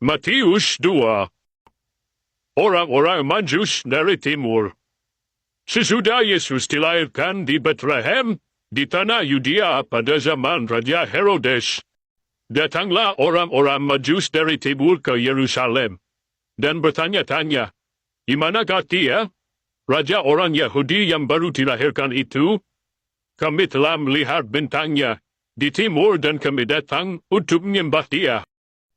Matius 2. Orang-orang Majus dari timur. Sesudah Yesus dilahirkan di Bethlehem, di tanah Yudea pada zaman Raja Herodes, datanglah orang-orang Majus dari timur ke Yerusalem dan bertanya-tanya, di manakah dia, Raja orang Yahudi yang baru dilahirkan itu? Kami telah melihat bintangnya di timur dan kami datang untuk menyembah dia.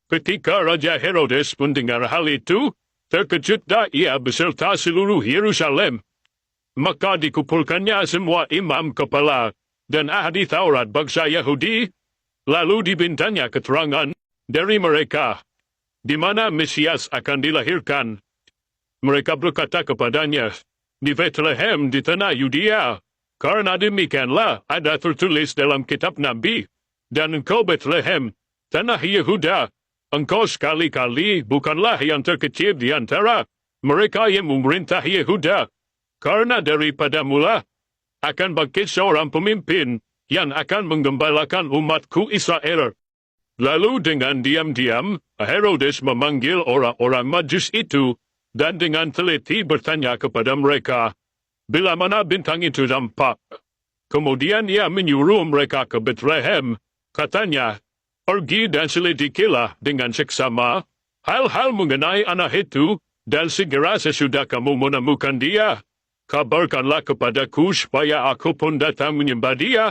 Ketika Raja Herodes mendengar hal itu, terkejutlah ia beserta seluruh Yerusalem. Maka dikumpulkannya semua imam kepala dan ahli Taurat bangsa Yahudi, lalu dibintanya keterangan dari mereka, di mana Mesias akan dilahirkan. Mereka berkata kepadanya, di Bethlehem di tanah Yudea, karena demikianlah ada tertulis dalam kitab Nabi, dan engkau Bethlehem, tanah Yehuda, engkau sekali-kali bukanlah yang terkecil di antara mereka yang memerintah Yehuda, karena daripada mula akan bangkit seorang pemimpin yang akan menggembalakan umatku Israel. Lalu dengan diam-diam, Herodes memanggil orang-orang Majus itu, dan dengan teliti bertanya kepada mereka, bila mana bintang itu nampak. Kemudian ia menyuruh mereka ke Bethlehem, katanya, pergi dan selidikilah dengan seksama hal-hal mengenai anak itu, dan segera sesudah kamu menemukan dia, kabarkanlah kepadaku supaya aku pun datang menyembah dia.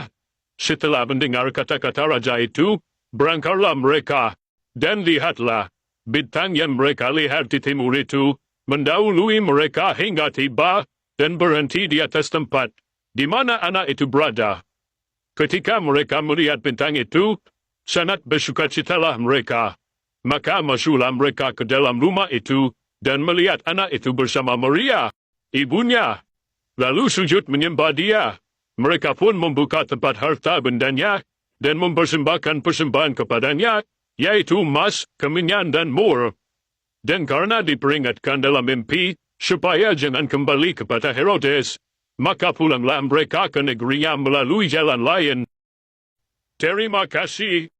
Setelah mendengar kata-kata raja itu, berangkatlah mereka, dan lihatlah, bintang yang mereka lihat di timur itu, mendahului mereka hingga tiba, dan berhenti di atas tempat, di mana anak itu berada. Ketika mereka melihat bintang itu, sangat bersukacitalah mereka. Maka masuklah mereka ke dalam rumah itu, dan melihat anak itu bersama Maria, ibunya. Lalu sujud menyembah dia. Mereka pun membuka tempat harta bendanya, dan mempersembahkan persembahan kepadanya, yaitu emas, kemenyan, dan mur. Dan karena diperingatkan dalam mimpi, supaya jangan kembali kepada Herodes, maka pulanglah mereka ke negeri yang melalui jalan lain. Terima kasih.